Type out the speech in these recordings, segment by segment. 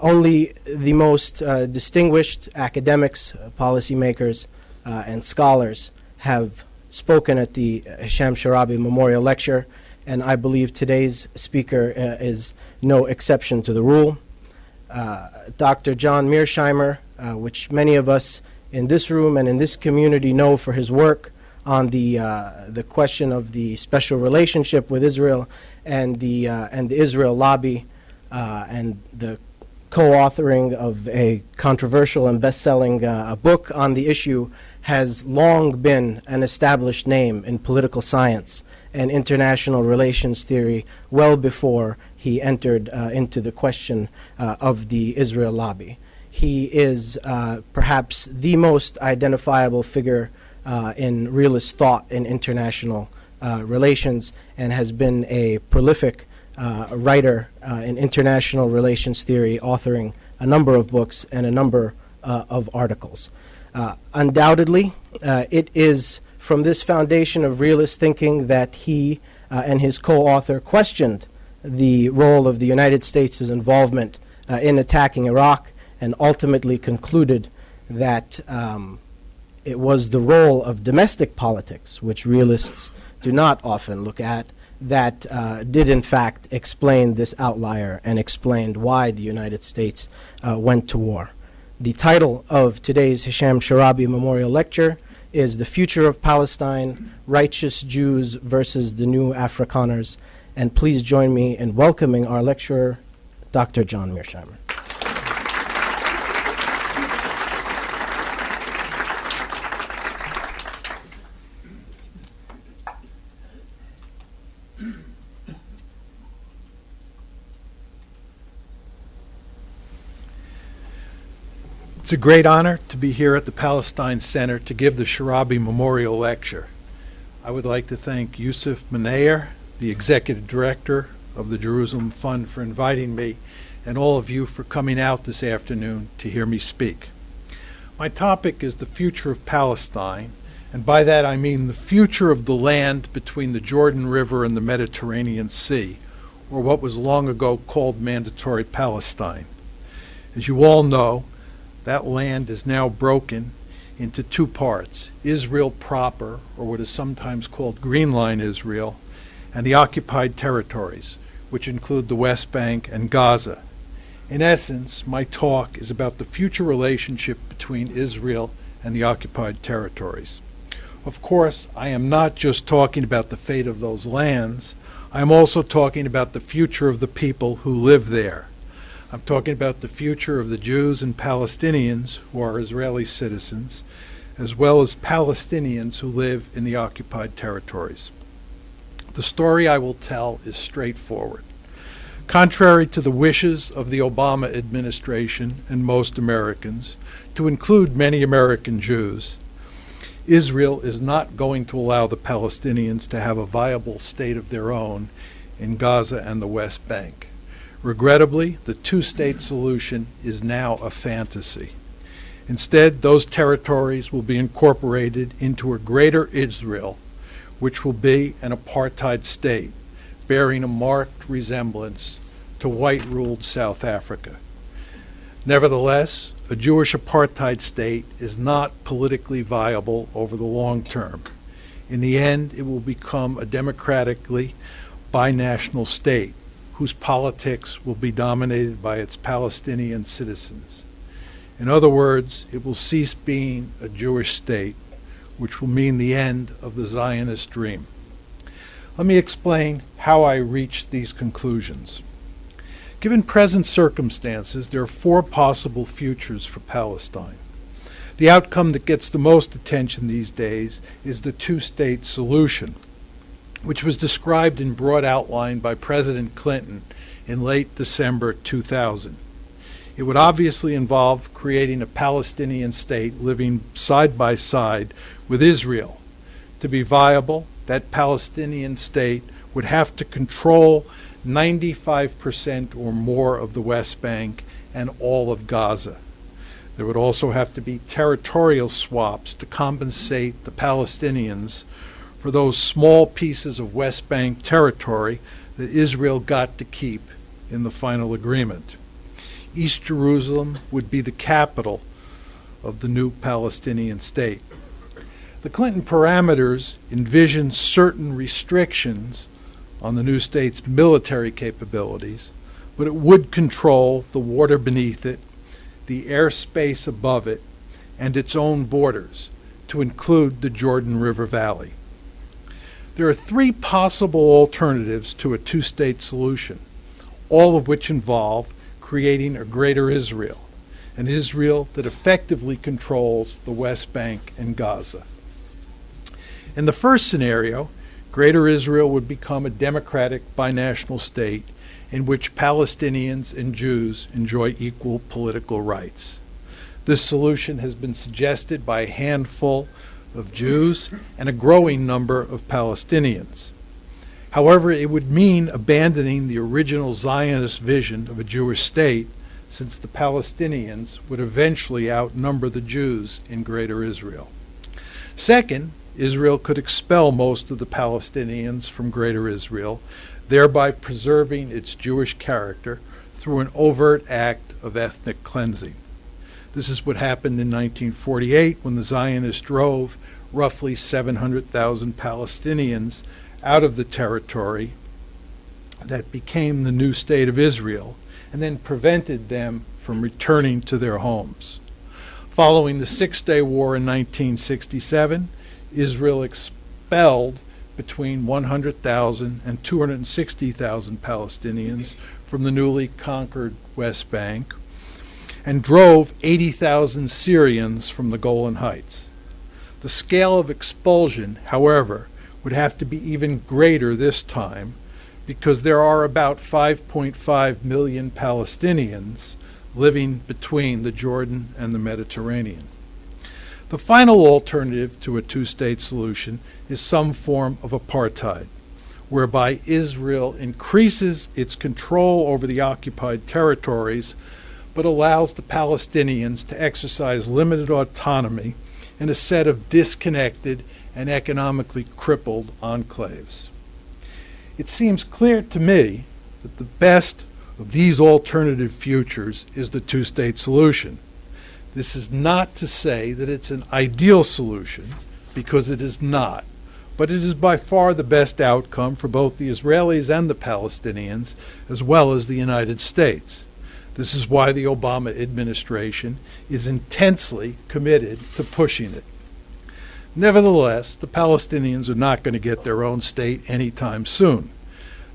Only the most distinguished academics, policymakers, and scholars have spoken at the Hisham Sharabi Memorial Lecture, and I believe today's speaker is no exception to the rule. Dr. John Mearsheimer, which many of us in this room and in this community know for his work on the question of the special relationship with Israel and the Israel lobby, and the co-authoring of a controversial and best-selling book on the issue, has long been an established name in political science and international relations theory well before he entered into the question of the Israel lobby. He is perhaps the most identifiable figure in realist thought in international relations, and has been a prolific writer in international relations theory, authoring a number of books and a number of articles. Undoubtedly, it is from this foundation of realist thinking that he and his co-author questioned the role of the United States' involvement in attacking Iraq, and ultimately concluded that it was the role of domestic politics, which realists do not often look at, that did in fact explain this outlier and explained why the United States went to war. The title of today's Hisham Sharabi Memorial Lecture is The Future of Palestine, Righteous Jews versus the New Afrikaners. And please join me in welcoming our lecturer, Dr. John Mearsheimer. It's a great honor to be here at the Palestine Center to give the Sharabi Memorial Lecture. I would like to thank Yusuf Menayer, the Executive Director of the Jerusalem Fund, for inviting me, and all of you for coming out this afternoon to hear me speak. My topic is the future of Palestine, and by that I mean the future of the land between the Jordan River and the Mediterranean Sea, or what was long ago called Mandatory Palestine. As you all know, that land is now broken into two parts: Israel proper, or what is sometimes called Green Line Israel, and the occupied territories, which include the West Bank and Gaza. In essence, my talk is about the future relationship between Israel and the occupied territories. Of course, I am not just talking about the fate of those lands, I am also talking about the future of the people who live there. I'm talking about the future of the Jews and Palestinians who are Israeli citizens, as well as Palestinians who live in the occupied territories. The story I will tell is straightforward. Contrary to the wishes of the Obama administration and most Americans, to include many American Jews, Israel is not going to allow the Palestinians to have a viable state of their own in Gaza and the West Bank. Regrettably, the two-state solution is now a fantasy. Instead, those territories will be incorporated into a greater Israel, which will be an apartheid state, bearing a marked resemblance to white-ruled South Africa. Nevertheless, a Jewish apartheid state is not politically viable over the long term. In the end, it will become a democratically binational state, whose politics will be dominated by its Palestinian citizens. In other words, it will cease being a Jewish state, which will mean the end of the Zionist dream. Let me explain how I reached these conclusions. Given present circumstances, there are four possible futures for Palestine. The outcome that gets the most attention these days is the two-state solution, which was described in broad outline by President Clinton in late December 2000. It would obviously involve creating a Palestinian state living side by side with Israel. To be viable, that Palestinian state would have to control 95% or more of the West Bank and all of Gaza. There would also have to be territorial swaps to compensate the Palestinians for those small pieces of West Bank territory that Israel got to keep in the final agreement. East Jerusalem would be the capital of the new Palestinian state. The Clinton parameters envisioned certain restrictions on the new state's military capabilities, but it would control the water beneath it, the airspace above it, and its own borders, to include the Jordan River Valley. There are three possible alternatives to a two-state solution, all of which involve creating a greater Israel, an Israel that effectively controls the West Bank and Gaza. In the first scenario, Greater Israel would become a democratic binational state in which Palestinians and Jews enjoy equal political rights. This solution has been suggested by a handful of Jews and a growing number of Palestinians. However, it would mean abandoning the original Zionist vision of a Jewish state, since the Palestinians would eventually outnumber the Jews in Greater Israel. Second, Israel could expel most of the Palestinians from Greater Israel, thereby preserving its Jewish character through an overt act of ethnic cleansing. This is what happened in 1948 when the Zionists drove roughly 700,000 Palestinians out of the territory that became the new state of Israel, and then prevented them from returning to their homes. Following the Six-Day War in 1967, Israel expelled between 100,000 and 260,000 Palestinians from the newly conquered West Bank and drove 80,000 Syrians from the Golan Heights. The scale of expulsion, however, would have to be even greater this time, because there are about 5.5 million Palestinians living between the Jordan and the Mediterranean. The final alternative to a two-state solution is some form of apartheid, whereby Israel increases its control over the occupied territories, but allows the Palestinians to exercise limited autonomy in a set of disconnected and economically crippled enclaves. It seems clear to me that the best of these alternative futures is the two-state solution. This is not to say that it's an ideal solution, because it is not, but it is by far the best outcome for both the Israelis and the Palestinians, as well as the United States. This is why the Obama administration is intensely committed to pushing it. Nevertheless, the Palestinians are not going to get their own state anytime soon.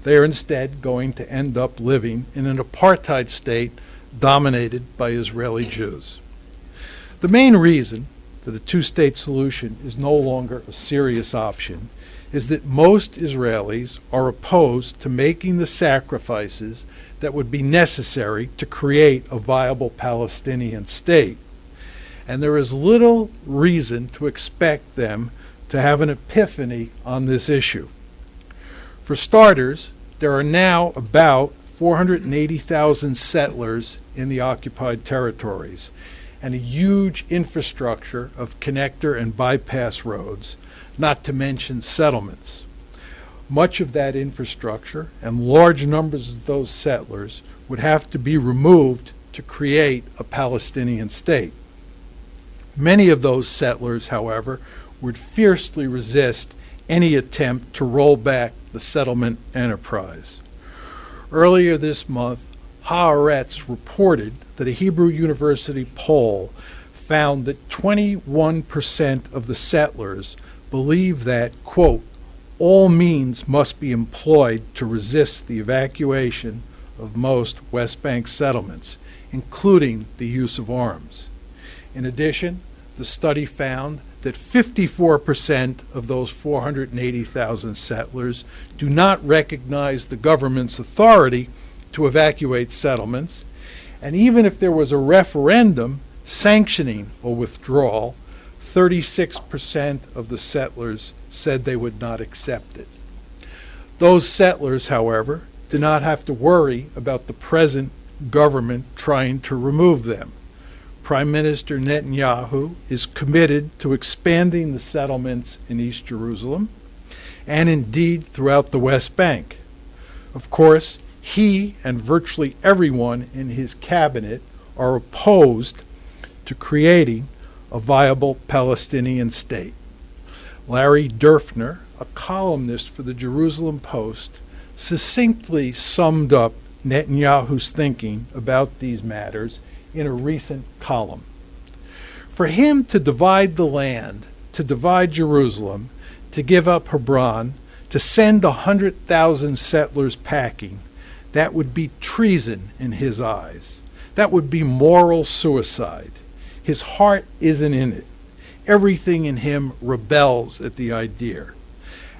They are instead going to end up living in an apartheid state dominated by Israeli Jews. The main reason that a two-state solution is no longer a serious option is that most Israelis are opposed to making the sacrifices that would be necessary to create a viable Palestinian state, and there is little reason to expect them to have an epiphany on this issue. For starters, there are now about 480,000 settlers in the occupied territories, and a huge infrastructure of connector and bypass roads, not to mention settlements. Much of that infrastructure and large numbers of those settlers would have to be removed to create a Palestinian state. Many of those settlers, however, would fiercely resist any attempt to roll back the settlement enterprise. Earlier this month, Haaretz reported that a Hebrew University poll found that 21% of the settlers believe that, quote, all means must be employed to resist the evacuation of most West Bank settlements, including the use of arms. In addition, the study found that 54% of those 480,000 settlers do not recognize the government's authority to evacuate settlements, and even if there was a referendum sanctioning a withdrawal, 36% of the settlers said they would not accept it. Those settlers, however, do not have to worry about the present government trying to remove them. Prime Minister Netanyahu is committed to expanding the settlements in East Jerusalem and indeed throughout the West Bank. Of course, He and virtually everyone in his cabinet are opposed to creating a viable Palestinian state. Larry Durfner, a columnist for the Jerusalem Post, succinctly summed up Netanyahu's thinking about these matters in a recent column. For him to divide the land, to divide Jerusalem, to give up Hebron, to send 100,000 settlers packing, that would be treason in his eyes. That would be moral suicide. His heart isn't in it. Everything in him rebels at the idea.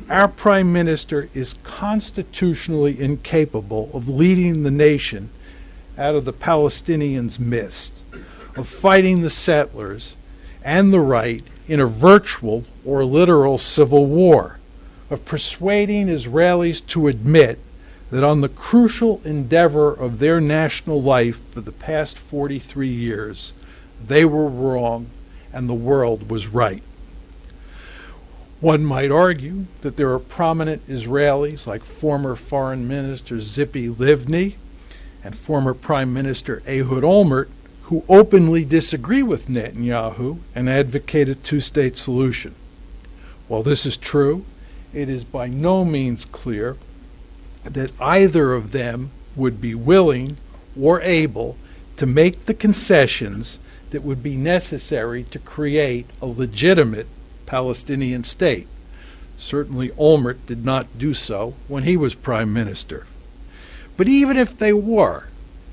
Our Prime Minister is constitutionally incapable of leading the nation out of the Palestinians' midst, of fighting the settlers and the right in a virtual or literal civil war, of persuading Israelis to admit that on the crucial endeavor of their national life for the past 43 years, they were wrong and the world was right. One might argue that there are prominent Israelis like former Foreign Minister Tzipi Livni and former Prime Minister Ehud Olmert who openly disagree with Netanyahu and advocate a two-state solution. While this is true, it is by no means clear that either of them would be willing or able to make the concessions that would be necessary to create a legitimate Palestinian state. Certainly Olmert did not do so when he was Prime Minister. But even if they were,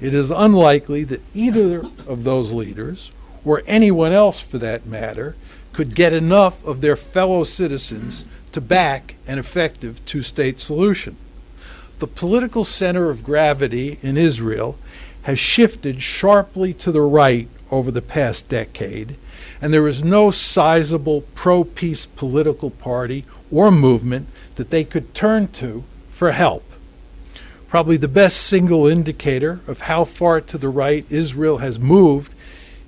it is unlikely that either of those leaders, or anyone else for that matter, could get enough of their fellow citizens to back an effective two-state solution. The political center of gravity in Israel has shifted sharply to the right over the past decade, and there is no sizable pro-peace political party or movement that they could turn to for help. Probably the best single indicator of how far to the right Israel has moved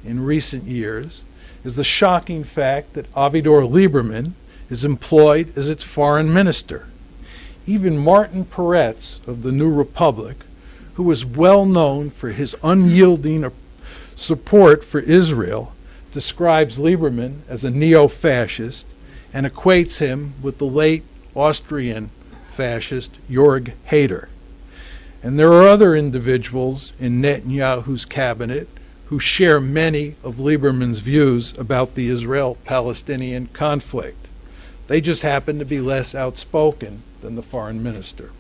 in recent years is the shocking fact that Avigdor Lieberman is employed as its foreign minister. Even Martin Peretz of the New Republic, who is well known for his unyielding support for Israel, describes Lieberman as a neo-fascist and equates him with the late Austrian fascist Jörg Haider. And there are other individuals in Netanyahu's cabinet who share many of Lieberman's views about the Israel-Palestinian conflict. They just happen to be less outspoken than the foreign minister.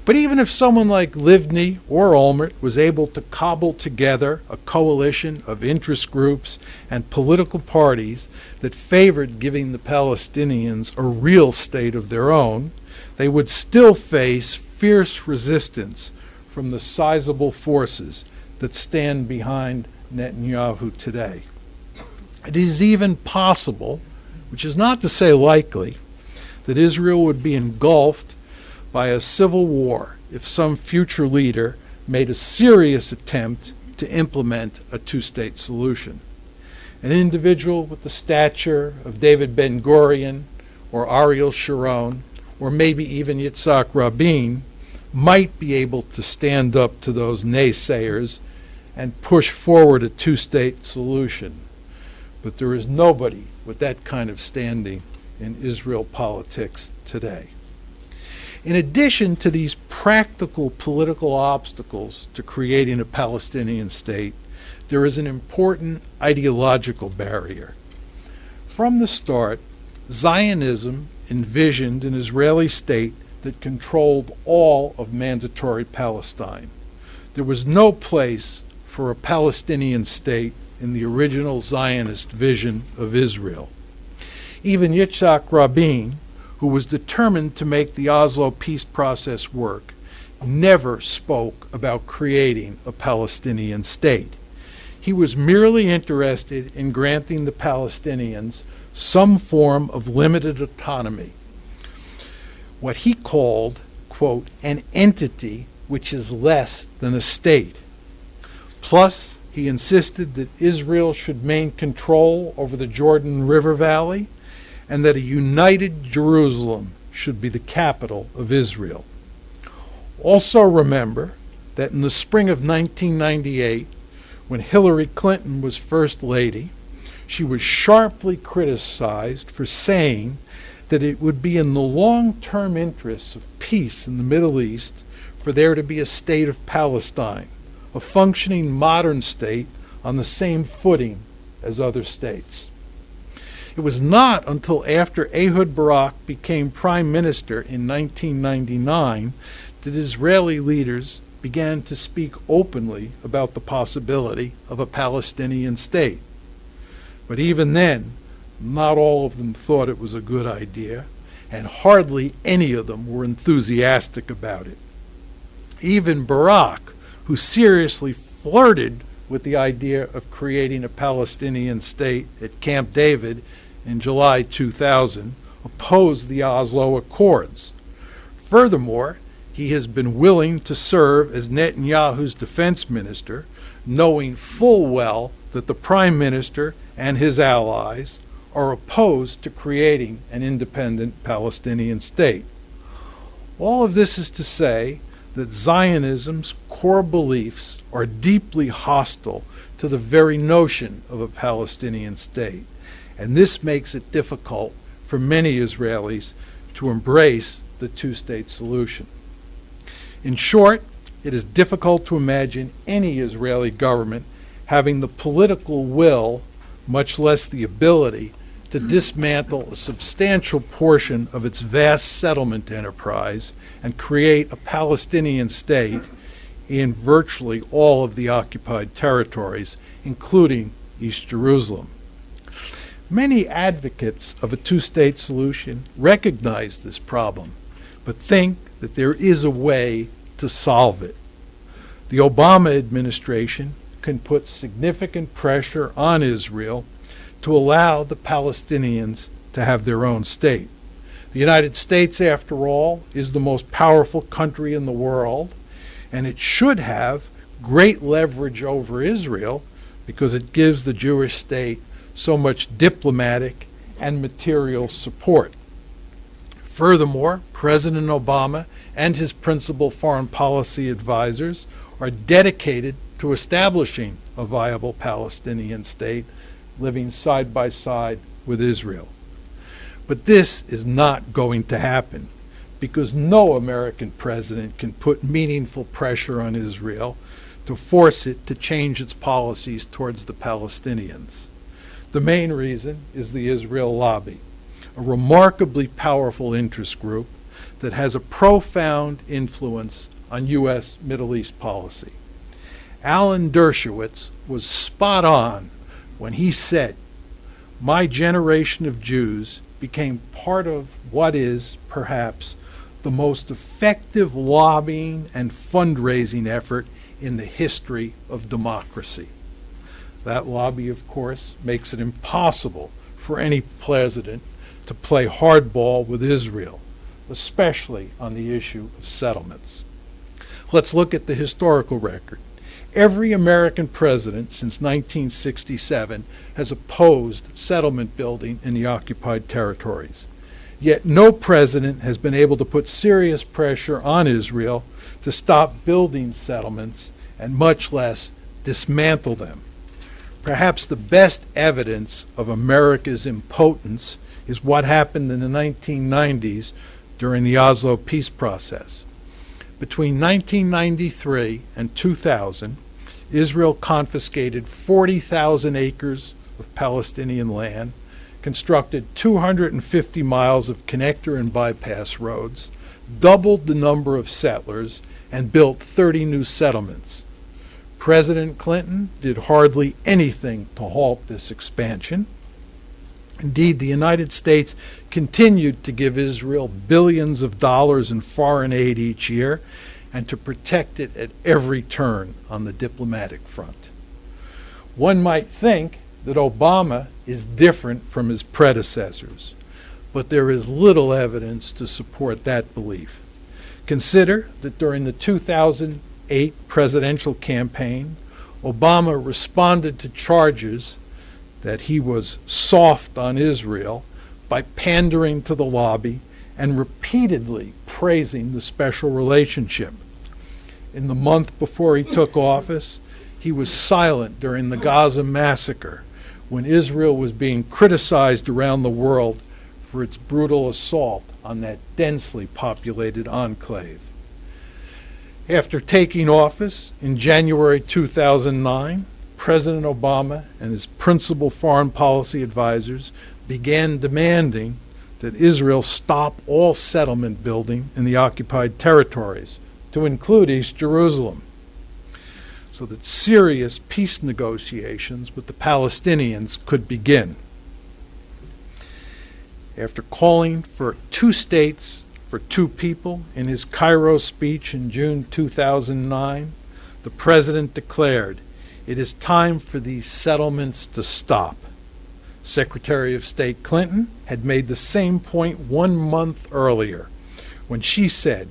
But even if someone like Livni or Olmert was able to cobble together a coalition of interest groups and political parties that favored giving the Palestinians a real state of their own, they would still face fierce resistance from the sizable forces that stand behind Netanyahu today. It is even possible, which is not to say likely, that Israel would be engulfed by a civil war if some future leader made a serious attempt to implement a two-state solution. An individual with the stature of David Ben-Gurion or Ariel Sharon, or maybe even Yitzhak Rabin, might be able to stand up to those naysayers and push forward a two-state solution. But there is nobody with that kind of standing in Israel politics today. In addition to these practical political obstacles to creating a Palestinian state, there is an important ideological barrier. From the start, Zionism envisioned an Israeli state that controlled all of mandatory Palestine. There was no place for a Palestinian state in the original Zionist vision of Israel. Even Yitzhak Rabin, who was determined to make the Oslo peace process work, never spoke about creating a Palestinian state. He was merely interested in granting the Palestinians some form of limited autonomy, what he called, quote, an entity which is less than a state. Plus, he insisted that Israel should maintain control over the Jordan River Valley and that a united Jerusalem should be the capital of Israel. Also remember that in the spring of 1998, when Hillary Clinton was First Lady, she was sharply criticized for saying that it would be in the long-term interests of peace in the Middle East for there to be a state of Palestine, a functioning modern state on the same footing as other states. It was not until after Ehud Barak became prime minister in 1999 that Israeli leaders began to speak openly about the possibility of a Palestinian state. But even then, not all of them thought it was a good idea, and hardly any of them were enthusiastic about it. Even Barak, who seriously flirted with the idea of creating a Palestinian state at Camp David in July 2000, opposed the Oslo Accords. Furthermore, he has been willing to serve as Netanyahu's defense minister, knowing full well that the prime minister and his allies are opposed to creating an independent Palestinian state. All of this is to say that Zionism's core beliefs are deeply hostile to the very notion of a Palestinian state, and this makes it difficult for many Israelis to embrace the two-state solution. In short, it is difficult to imagine any Israeli government having the political will, much less the ability, to dismantle a substantial portion of its vast settlement enterprise and create a Palestinian state in virtually all of the occupied territories, including East Jerusalem. Many advocates of a two-state solution recognize this problem, but think that there is a way to solve it. The Obama administration can put significant pressure on Israel to allow the Palestinians to have their own state. The United States, after all, is the most powerful country in the world, and it should have great leverage over Israel because it gives the Jewish state so much diplomatic and material support. Furthermore, President Obama and his principal foreign policy advisors are dedicated to establishing a viable Palestinian state living side by side with Israel. But this is not going to happen because no American president can put meaningful pressure on Israel to force it to change its policies towards the Palestinians. The main reason is the Israel lobby, a remarkably powerful interest group that has a profound influence on U.S. Middle East policy. Alan Dershowitz was spot on when he said, "My generation of Jews became part of what is, perhaps, the most effective lobbying and fundraising effort in the history of democracy." That lobby, of course, makes it impossible for any president to play hardball with Israel, especially on the issue of settlements. Let's look at the historical record. Every American president since 1967 has opposed settlement building in the occupied territories. Yet no president has been able to put serious pressure on Israel to stop building settlements and much less dismantle them. Perhaps the best evidence of America's impotence is what happened in the 1990s during the Oslo peace process. Between 1993 and 2000, Israel confiscated 40,000 acres of Palestinian land, constructed 250 miles of connector and bypass roads, doubled the number of settlers, and built 30 new settlements. President Clinton did hardly anything to halt this expansion. Indeed, the United States continued to give Israel billions of dollars in foreign aid each year and to protect it at every turn on the diplomatic front. One might think that Obama is different from his predecessors, but there is little evidence to support that belief. Consider that during the 2008 presidential campaign, Obama responded to charges that he was soft on Israel by pandering to the lobby and repeatedly praising the special relationship. In the month before he took office, he was silent during the Gaza massacre, when Israel was being criticized around the world for its brutal assault on that densely populated enclave. After taking office in January 2009, President Obama and his principal foreign policy advisors began demanding that Israel stop all settlement building in the occupied territories, to include East Jerusalem, so that serious peace negotiations with the Palestinians could begin. After calling for 2 states for 2 people in his Cairo speech in June 2009, the president declared, "It is time for these settlements to stop." Secretary of State Clinton had made the same point 1 month earlier when she said,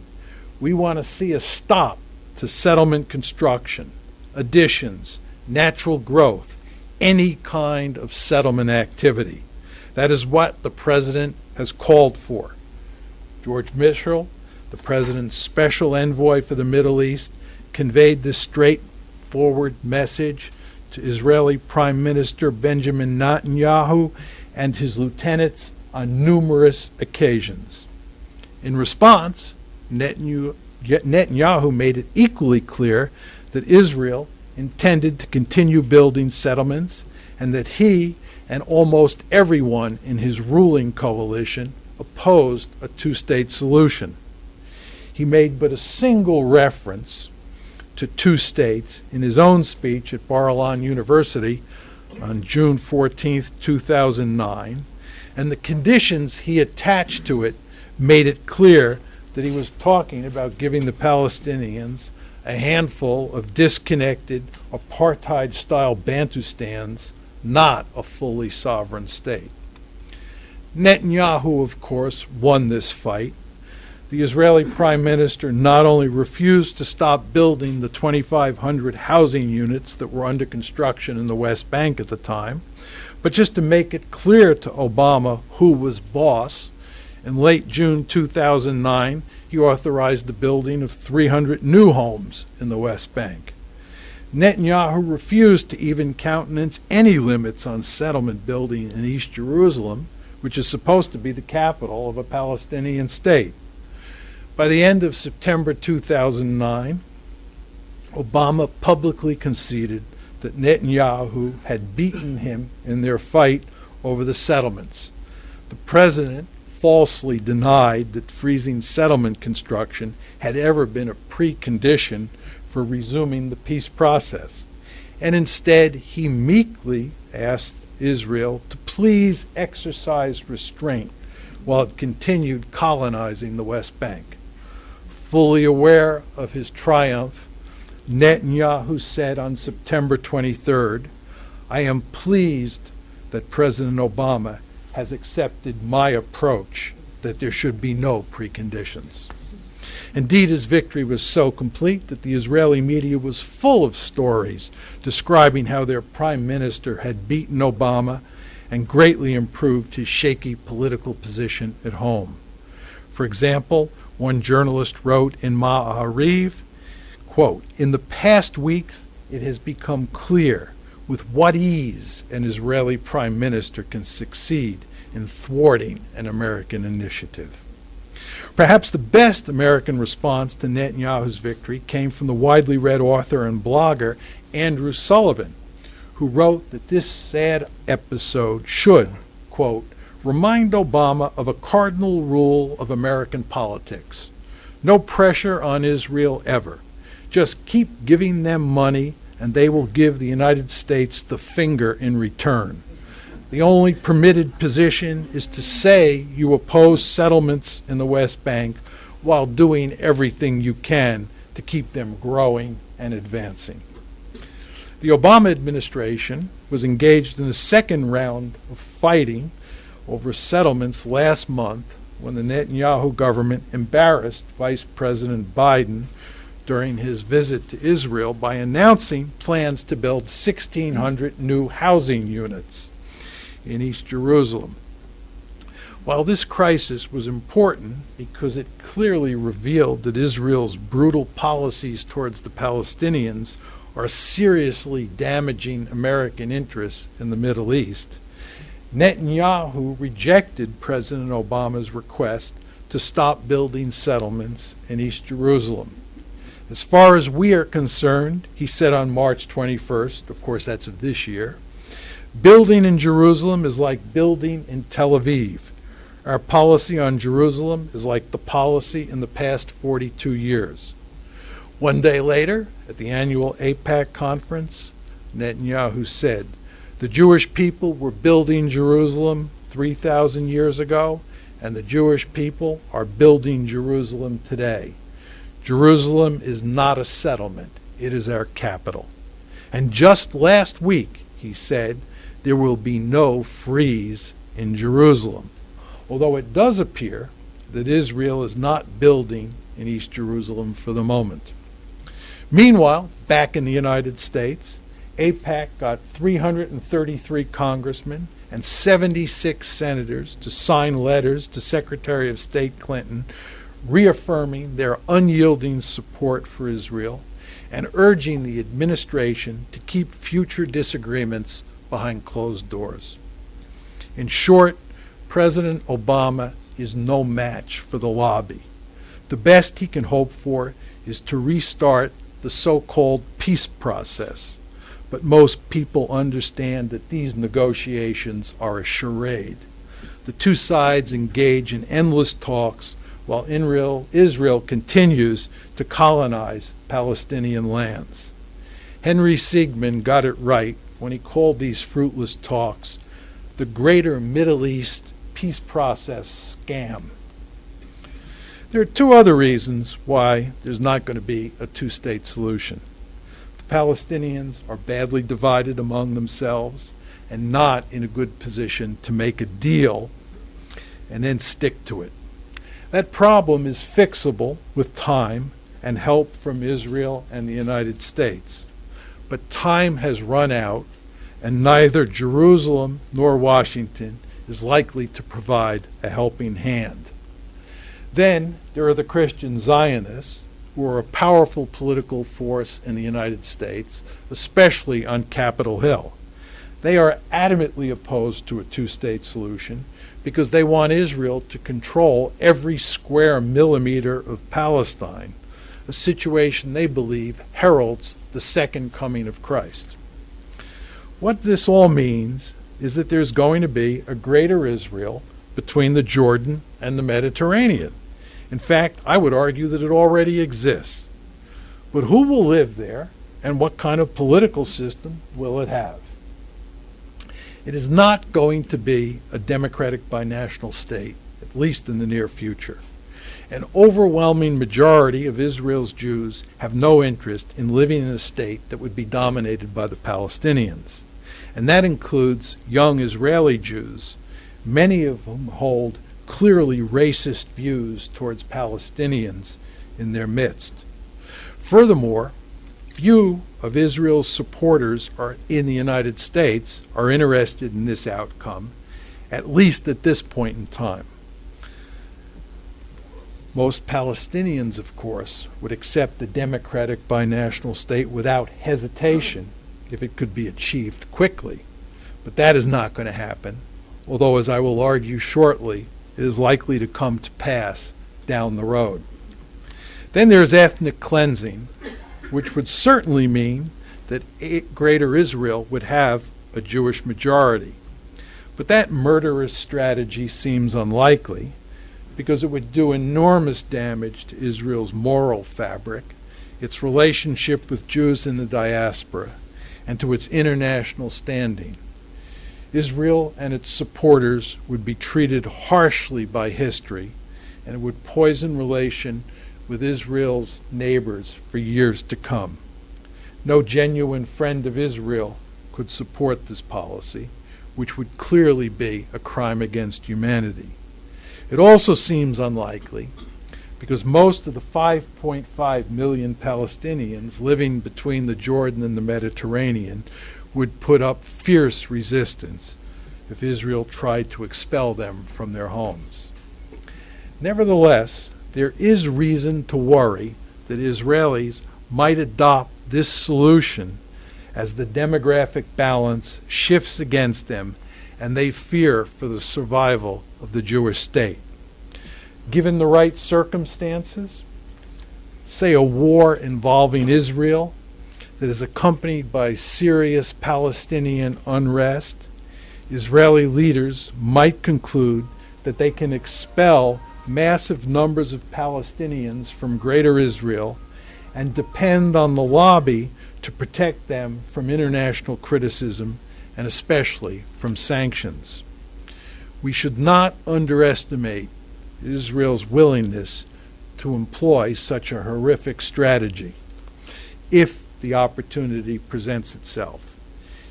"We want to see a stop to settlement construction, additions, natural growth, any kind of settlement activity." That is what the president has called for. George Mitchell, the president's special envoy for the Middle East, conveyed this straightforward message to Israeli Prime Minister Benjamin Netanyahu and his lieutenants on numerous occasions. In response, Netanyahu made it equally clear that Israel intended to continue building settlements and that he and almost everyone in his ruling coalition opposed a 2-state solution. He made but a single reference to 2 states in his own speech at Bar-Ilan University on June 14, 2009, and the conditions he attached to it made it clear that he was talking about giving the Palestinians a handful of disconnected, apartheid-style Bantustans, not a fully sovereign state. Netanyahu, of course, won this fight. The Israeli Prime Minister not only refused to stop building the 2,500 housing units that were under construction in the West Bank at the time, but just to make it clear to Obama who was boss, in late June 2009, he authorized the building of 300 new homes in the West Bank. Netanyahu refused to even countenance any limits on settlement building in East Jerusalem, which is supposed to be the capital of a Palestinian state. By the end of September 2009, Obama publicly conceded that Netanyahu had beaten him in their fight over the settlements. The president falsely denied that freezing settlement construction had ever been a precondition for resuming the peace process, and instead he meekly asked Israel to please exercise restraint while it continued colonizing the West Bank. Fully aware of his triumph, Netanyahu said on September 23rd, "I am pleased that President Obama has accepted my approach that there should be no preconditions." Indeed, his victory was so complete that the Israeli media was full of stories describing how their prime minister had beaten Obama and greatly improved his shaky political position at home. For example, one journalist wrote in Ma'ariv, quote, "In the past weeks, it has become clear with what ease an Israeli prime minister can succeed in thwarting an American initiative." Perhaps the best American response to Netanyahu's victory came from the widely read author and blogger Andrew Sullivan, who wrote that this sad episode should, quote, "remind Obama of a cardinal rule of American politics. No pressure on Israel ever. Just keep giving them money and they will give the United States the finger in return. The only permitted position is to say you oppose settlements in the West Bank while doing everything you can to keep them growing and advancing." The Obama administration was engaged in a second round of fighting over settlements last month when the Netanyahu government embarrassed Vice President Biden during his visit to Israel by announcing plans to build 1,600 new housing units in East Jerusalem. While this crisis was important because it clearly revealed that Israel's brutal policies towards the Palestinians are seriously damaging American interests in the Middle East, Netanyahu rejected President Obama's request to stop building settlements in East Jerusalem. As far as we are concerned, he said on March 21st, of course that's of this year, building in Jerusalem is like building in Tel Aviv. Our policy on Jerusalem is like the policy in the past 42 years. One day later, at the annual AIPAC conference, Netanyahu said, the Jewish people were building Jerusalem 3,000 years ago, and the Jewish people are building Jerusalem today. Jerusalem is not a settlement, it is our capital. And just last week, he said, there will be no freeze in Jerusalem. Although it does appear that Israel is not building in East Jerusalem for the moment. Meanwhile, back in the United States, AIPAC got 333 congressmen and 76 senators to sign letters to Secretary of State Clinton reaffirming their unyielding support for Israel and urging the administration to keep future disagreements behind closed doors. In short, President Obama is no match for the lobby. The best he can hope for is to restart the so-called peace process. But most people understand that these negotiations are a charade. The two sides engage in endless talks while Israel continues to colonize Palestinian lands. Henry Siegman got it right when he called these fruitless talks the Greater Middle East peace process scam. There are two other reasons why there's not going to be a two-state solution. The Palestinians are badly divided among themselves and not in a good position to make a deal and then stick to it. That problem is fixable with time and help from Israel and the United States. But time has run out, and neither Jerusalem nor Washington is likely to provide a helping hand. Then there are the Christian Zionists, who are a powerful political force in the United States, especially on Capitol Hill. They are adamantly opposed to a two-state solution because they want Israel to control every square millimeter of Palestine, a situation they believe heralds the second coming of Christ. What this all means is that there's going to be a greater Israel between the Jordan and the Mediterranean. In fact, I would argue that it already exists. But who will live there, and what kind of political system will it have? It is not going to be a democratic binational state, at least in the near future. An overwhelming majority of Israel's Jews have no interest in living in a state that would be dominated by the Palestinians. And that includes young Israeli Jews, many of whom hold clearly racist views towards Palestinians in their midst. Furthermore, few of Israel's supporters in the United States are interested in this outcome, at least at this point in time. Most Palestinians, of course, would accept the democratic binational state without hesitation if it could be achieved quickly. But that is not going to happen, although, as I will argue shortly, it is likely to come to pass down the road. Then there's ethnic cleansing, which would certainly mean that Greater Israel would have a Jewish majority. But that murderous strategy seems unlikely because it would do enormous damage to Israel's moral fabric, its relationship with Jews in the diaspora, and to its international standing. Israel and its supporters would be treated harshly by history, and it would poison relation with Israel's neighbors for years to come. No genuine friend of Israel could support this policy, which would clearly be a crime against humanity. It also seems unlikely because most of the 5.5 million Palestinians living between the Jordan and the Mediterranean would put up fierce resistance if Israel tried to expel them from their homes. Nevertheless, there is reason to worry that Israelis might adopt this solution as the demographic balance shifts against them and they fear for the survival of the Jewish state. Given the right circumstances, say a war involving Israel that is accompanied by serious Palestinian unrest, Israeli leaders might conclude that they can expel massive numbers of Palestinians from Greater Israel and depend on the lobby to protect them from international criticism and especially from sanctions. We should not underestimate Israel's willingness to employ such a horrific strategy if the opportunity presents itself.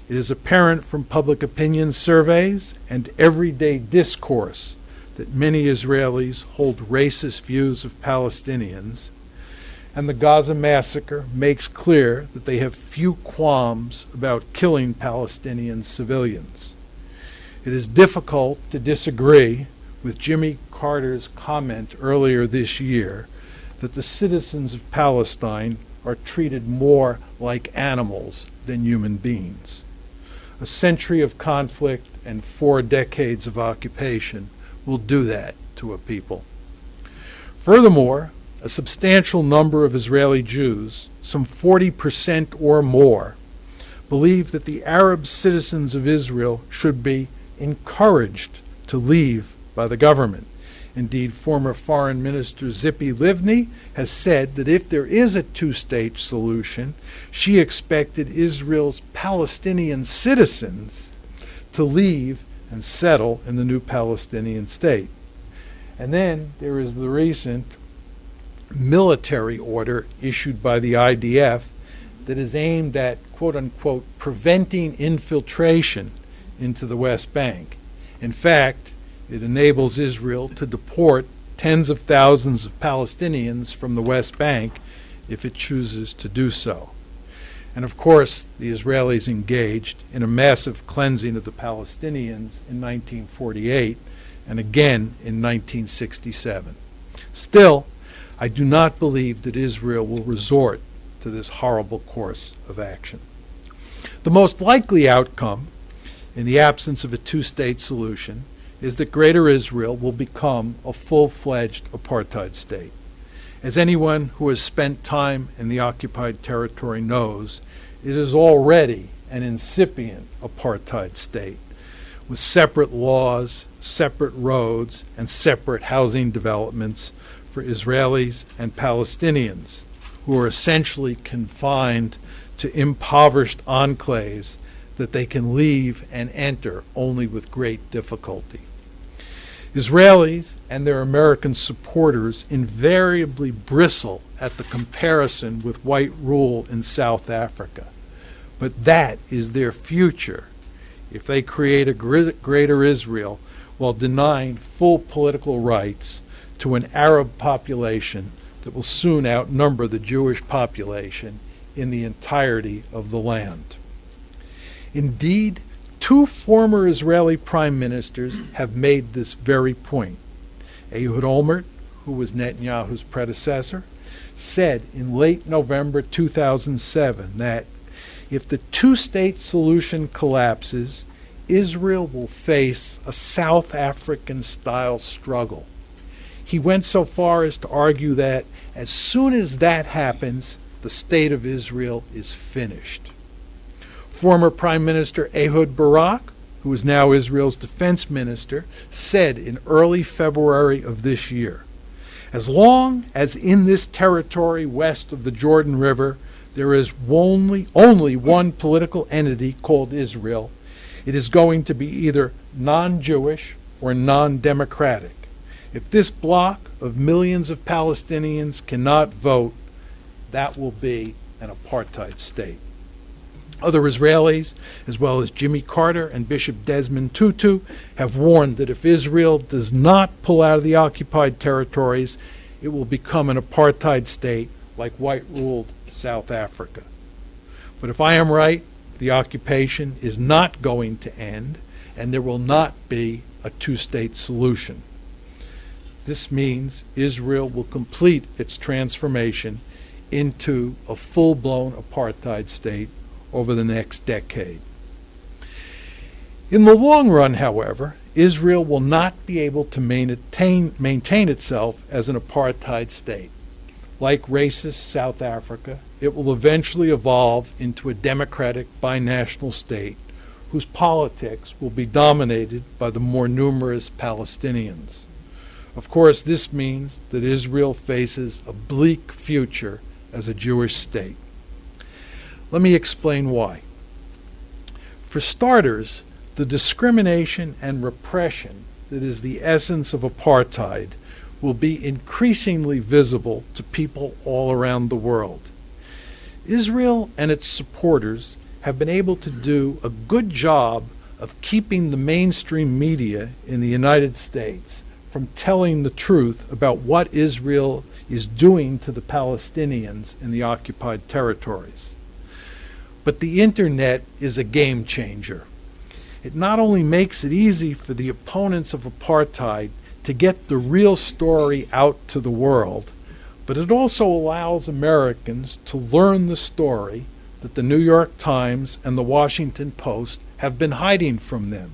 It is apparent from public opinion surveys and everyday discourse that many Israelis hold racist views of Palestinians, and the Gaza massacre makes clear that they have few qualms about killing Palestinian civilians. It is difficult to disagree with Jimmy Carter's comment earlier this year that the citizens of Palestine are treated more like animals than human beings. A century of conflict and 4 decades of occupation will do that to a people. Furthermore, a substantial number of Israeli Jews, some 40% or more, believe that the Arab citizens of Israel should be encouraged to leave by the government. Indeed, former Foreign Minister Tzipi Livni has said that if there is a two-state solution, she expected Israel's Palestinian citizens to leave and settle in the new Palestinian state. And then there is the recent military order issued by the IDF that is aimed at, quote-unquote, preventing infiltration into the West Bank. In fact, it enables Israel to deport tens of thousands of Palestinians from the West Bank if it chooses to do so. And of course, the Israelis engaged in a massive cleansing of the Palestinians in 1948 and again in 1967. Still, I do not believe that Israel will resort to this horrible course of action. The most likely outcome, in the absence of a two-state solution, is that Greater Israel will become a full-fledged apartheid state. As anyone who has spent time in the occupied territory knows, it is already an incipient apartheid state, with separate laws, separate roads, and separate housing developments for Israelis and Palestinians, who are essentially confined to impoverished enclaves that they can leave and enter only with great difficulty. Israelis and their American supporters invariably bristle at the comparison with white rule in South Africa. But that is their future if they create a Greater Israel while denying full political rights to an Arab population that will soon outnumber the Jewish population in the entirety of the land. Indeed, 2 former Israeli prime ministers have made this very point. Ehud Olmert, who was Netanyahu's predecessor, said in late November 2007 that if the two-state solution collapses, Israel will face a South African-style struggle. He went so far as to argue that as soon as that happens, the state of Israel is finished. Former Prime Minister Ehud Barak, who is now Israel's defense minister, said in early February of this year, as long as in this territory west of the Jordan River there is only one political entity called Israel, it is going to be either non-Jewish or non-democratic. If this bloc of millions of Palestinians cannot vote, that will be an apartheid state. Other Israelis, as well as Jimmy Carter and Bishop Desmond Tutu, have warned that if Israel does not pull out of the occupied territories, it will become an apartheid state like white-ruled South Africa. But if I am right, the occupation is not going to end, and there will not be a two-state solution. This means Israel will complete its transformation into a full-blown apartheid state over the next decade. In the long run, however, Israel will not be able to maintain itself as an apartheid state. Like racist South Africa, it will eventually evolve into a democratic binational state whose politics will be dominated by the more numerous Palestinians. Of course, this means that Israel faces a bleak future as a Jewish state. Let me explain why. For starters, the discrimination and repression that is the essence of apartheid will be increasingly visible to people all around the world. Israel and its supporters have been able to do a good job of keeping the mainstream media in the United States from telling the truth about what Israel is doing to the Palestinians in the occupied territories. But the internet is a game changer. It not only makes it easy for the opponents of apartheid to get the real story out to the world, but it also allows Americans to learn the story that the New York Times and the Washington Post have been hiding from them.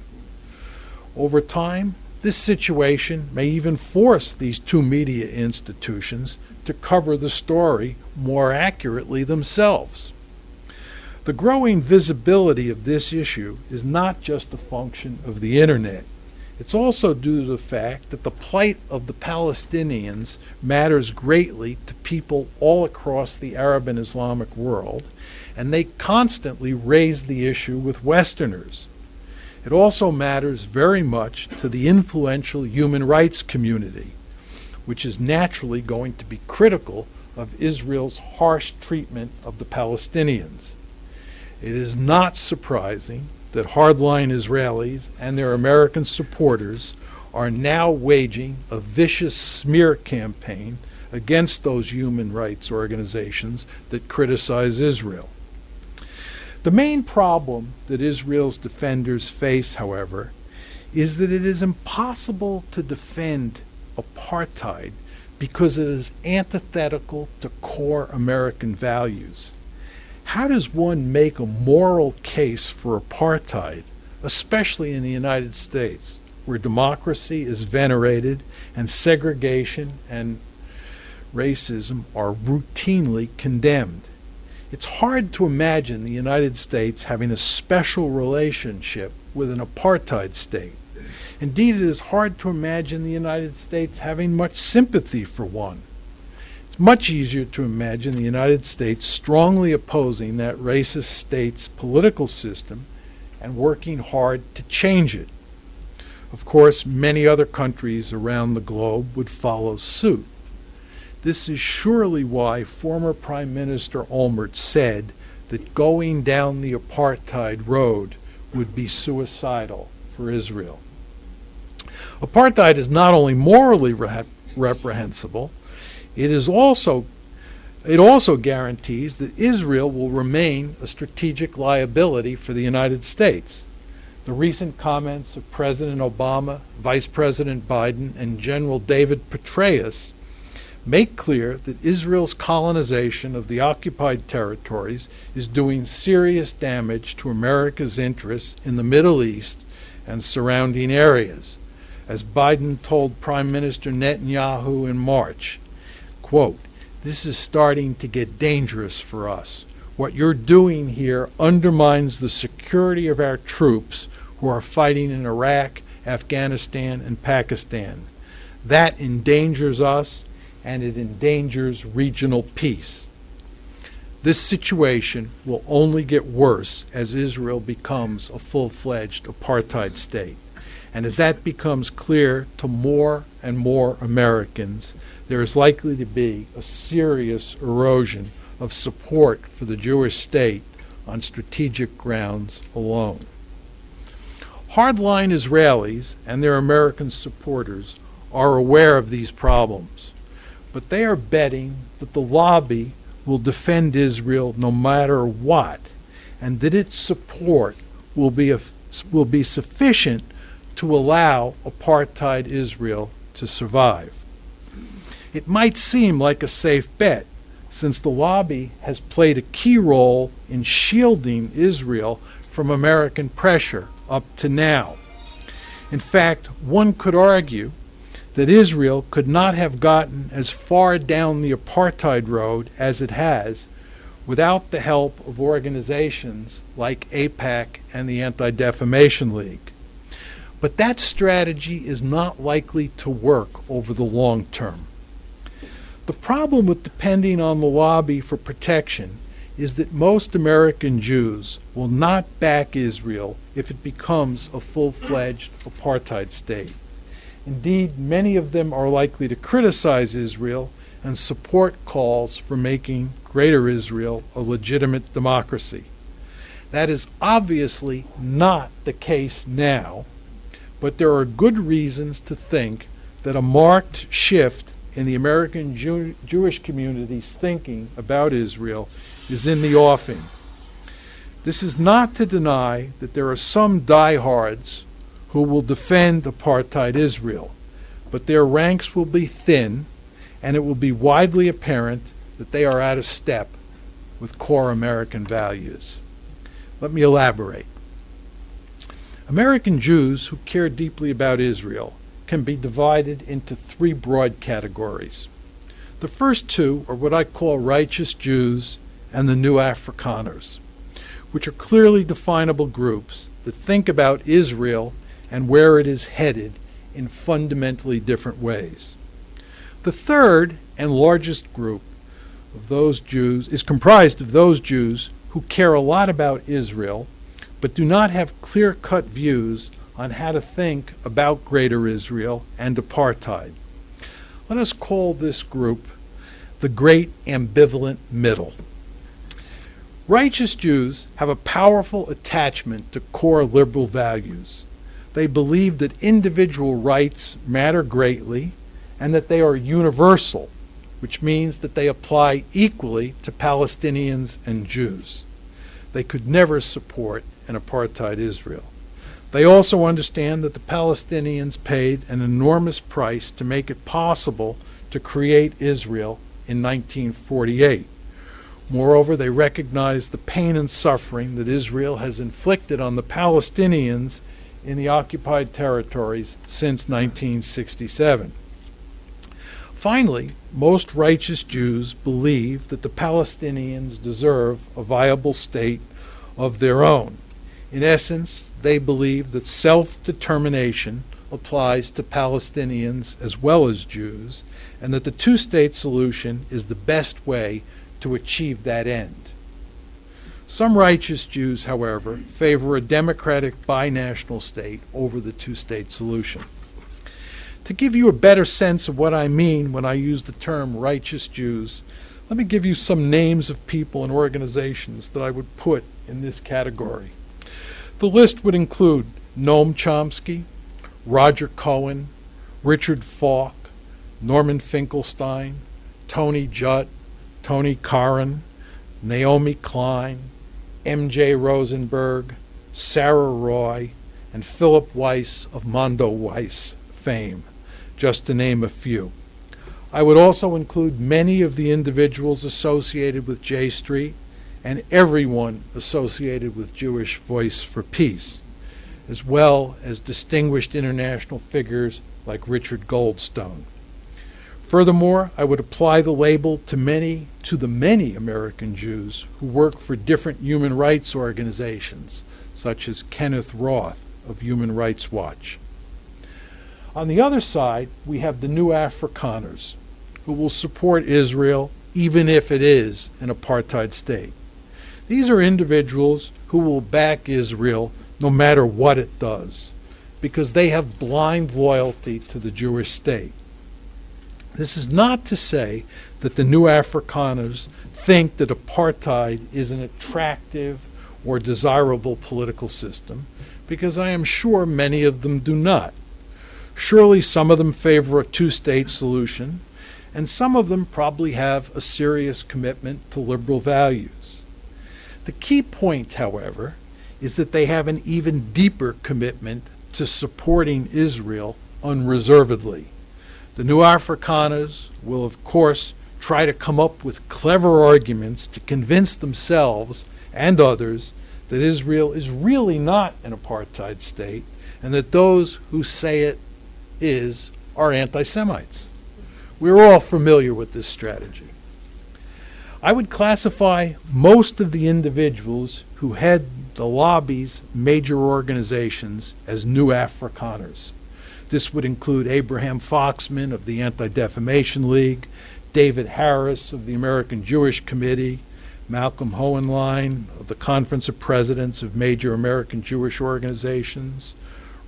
Over time, this situation may even force these two media institutions to cover the story more accurately themselves. The growing visibility of this issue is not just a function of the internet. It's also due to the fact that the plight of the Palestinians matters greatly to people all across the Arab and Islamic world, and they constantly raise the issue with Westerners. It also matters very much to the influential human rights community, which is naturally going to be critical of Israel's harsh treatment of the Palestinians. It is not surprising that hardline Israelis and their American supporters are now waging a vicious smear campaign against those human rights organizations that criticize Israel. The main problem that Israel's defenders face, however, is that it is impossible to defend apartheid because it is antithetical to core American values. How does one make a moral case for apartheid, especially in the United States, where democracy is venerated and segregation and racism are routinely condemned? It's hard to imagine the United States having a special relationship with an apartheid state. Indeed, it is hard to imagine the United States having much sympathy for one. It's much easier to imagine the United States strongly opposing that racist state's political system and working hard to change it. Of course, many other countries around the globe would follow suit. This is surely why former Prime Minister Olmert said that going down the apartheid road would be suicidal for Israel. Apartheid is not only morally reprehensible, it also guarantees that Israel will remain a strategic liability for the United States. The recent comments of President Obama, Vice President Biden, and General David Petraeus make clear that Israel's colonization of the occupied territories is doing serious damage to America's interests in the Middle East and surrounding areas. As Biden told Prime Minister Netanyahu in March, quote, "This is starting to get dangerous for us. What you're doing here undermines the security of our troops who are fighting in Iraq, Afghanistan, and Pakistan. That endangers us, and it endangers regional peace." This situation will only get worse as Israel becomes a full-fledged apartheid state. And as that becomes clear to more and more Americans, there is likely to be a serious erosion of support for the Jewish state on strategic grounds alone. Hardline Israelis and their American supporters are aware of these problems, but they are betting that the lobby will defend Israel no matter what, and that its support will be will be sufficient to allow apartheid Israel to survive. It might seem like a safe bet, since the lobby has played a key role in shielding Israel from American pressure up to now. In fact, one could argue that Israel could not have gotten as far down the apartheid road as it has without the help of organizations like AIPAC and the Anti-Defamation League. But that strategy is not likely to work over the long term. The problem with depending on the lobby for protection is that most American Jews will not back Israel if it becomes a full-fledged apartheid state. Indeed, many of them are likely to criticize Israel and support calls for making Greater Israel a legitimate democracy. That is obviously not the case now, but there are good reasons to think that a marked shift in the American Jewish community's thinking about Israel is in the offing. This is not to deny that there are some diehards who will defend apartheid Israel, but their ranks will be thin, and it will be widely apparent that they are out of step with core American values. Let me elaborate. American Jews who care deeply about Israel can be divided into three broad categories. The first two are what I call righteous Jews and the new Afrikaners, which are clearly definable groups that think about Israel and where it is headed in fundamentally different ways. The third and largest group of those Jews is comprised of those Jews who care a lot about Israel but do not have clear-cut views on how to think about Greater Israel and apartheid. Let us call this group the Great Ambivalent Middle. Righteous Jews have a powerful attachment to core liberal values. They believe that individual rights matter greatly and that they are universal, which means that they apply equally to Palestinians and Jews. They could never support an apartheid Israel. They also understand that the Palestinians paid an enormous price to make it possible to create Israel in 1948. Moreover, they recognize the pain and suffering that Israel has inflicted on the Palestinians in the occupied territories since 1967. Finally, most righteous Jews believe that the Palestinians deserve a viable state of their own. In essence, they believe that self-determination applies to Palestinians as well as Jews, and that the two-state solution is the best way to achieve that end. Some righteous Jews, however, favor a democratic binational state over the two-state solution. To give you a better sense of what I mean when I use the term righteous Jews, let me give you some names of people and organizations that I would put in this category. The list would include Noam Chomsky, Roger Cohen, Richard Falk, Norman Finkelstein, Tony Judt, Tony Karan, Naomi Klein, M.J. Rosenberg, Sarah Roy, and Philip Weiss of Mondo Weiss fame, just to name a few. I would also include many of the individuals associated with J Street and everyone associated with Jewish Voice for Peace, as well as distinguished international figures like Richard Goldstone. Furthermore, I would apply the label to the many American Jews who work for different human rights organizations, such as Kenneth Roth of Human Rights Watch. On the other side, we have the new Afrikaners, who will support Israel even if it is an apartheid state. These are individuals who will back Israel no matter what it does, because they have blind loyalty to the Jewish state. This is not to say that the new Afrikaners think that apartheid is an attractive or desirable political system, because I am sure many of them do not. Surely some of them favor a two-state solution, and some of them probably have a serious commitment to liberal values. The key point, however, is that they have an even deeper commitment to supporting Israel unreservedly. The new Afrikaners will, of course, try to come up with clever arguments to convince themselves and others that Israel is really not an apartheid state and that those who say it is are anti-Semites. We're all familiar with this strategy. I would classify most of the individuals who head the lobby's major organizations as new Afrikaners. This would include Abraham Foxman of the Anti-Defamation League, David Harris of the American Jewish Committee, Malcolm Hohenlein of the Conference of Presidents of Major American Jewish Organizations,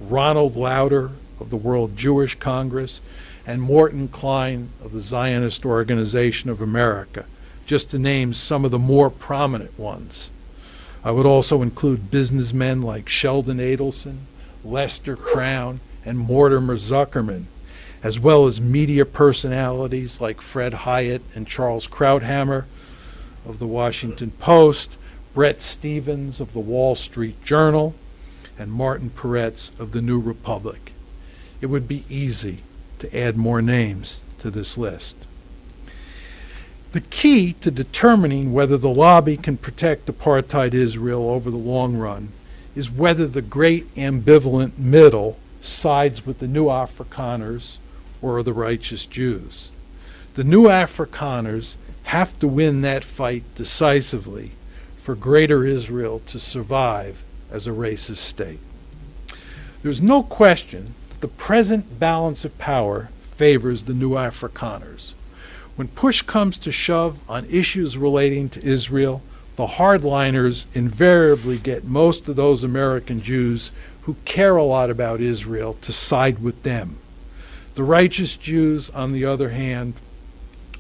Ronald Lauder of the World Jewish Congress, and Morton Klein of the Zionist Organization of America, just to name some of the more prominent ones. I would also include businessmen like Sheldon Adelson, Lester Crown, and Mortimer Zuckerman, as well as media personalities like Fred Hyatt and Charles Krauthammer of the Washington Post, Bret Stephens of the Wall Street Journal, and Martin Peretz of the New Republic. It would be easy to add more names to this list. The key to determining whether the lobby can protect apartheid Israel over the long run is whether the great ambivalent middle sides with the new Afrikaners or the righteous Jews. The new Afrikaners have to win that fight decisively for Greater Israel to survive as a racist state. There's no question that the present balance of power favors the new Afrikaners. When push comes to shove on issues relating to Israel, the hardliners invariably get most of those American Jews who care a lot about Israel to side with them. The righteous Jews, on the other hand,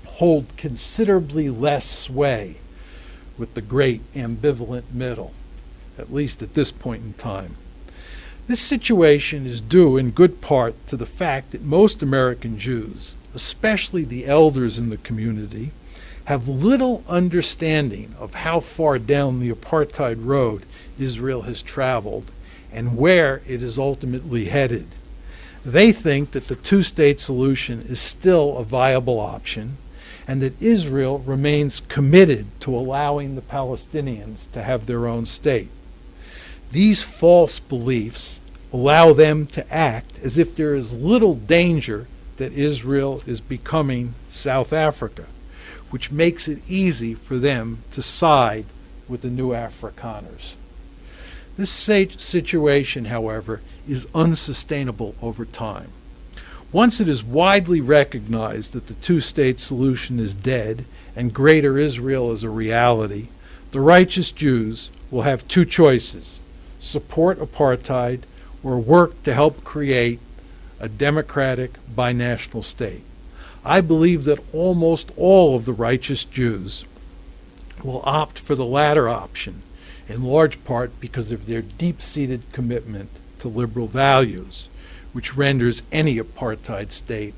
hold considerably less sway with the great ambivalent middle, at least at this point in time. This situation is due in good part to the fact that most American Jews, especially the elders in the community, have little understanding of how far down the apartheid road Israel has traveled and where it is ultimately headed. They think that the two-state solution is still a viable option and that Israel remains committed to allowing the Palestinians to have their own state. These false beliefs allow them to act as if there is little danger that Israel is becoming South Africa, which makes it easy for them to side with the new Afrikaners. This situation, however, is unsustainable over time. Once it is widely recognized that the two-state solution is dead and Greater Israel is a reality, the righteous Jews will have two choices: support apartheid or work to help create a democratic binational state. I believe that almost all of the righteous Jews will opt for the latter option, in large part because of their deep-seated commitment to liberal values, which renders any apartheid state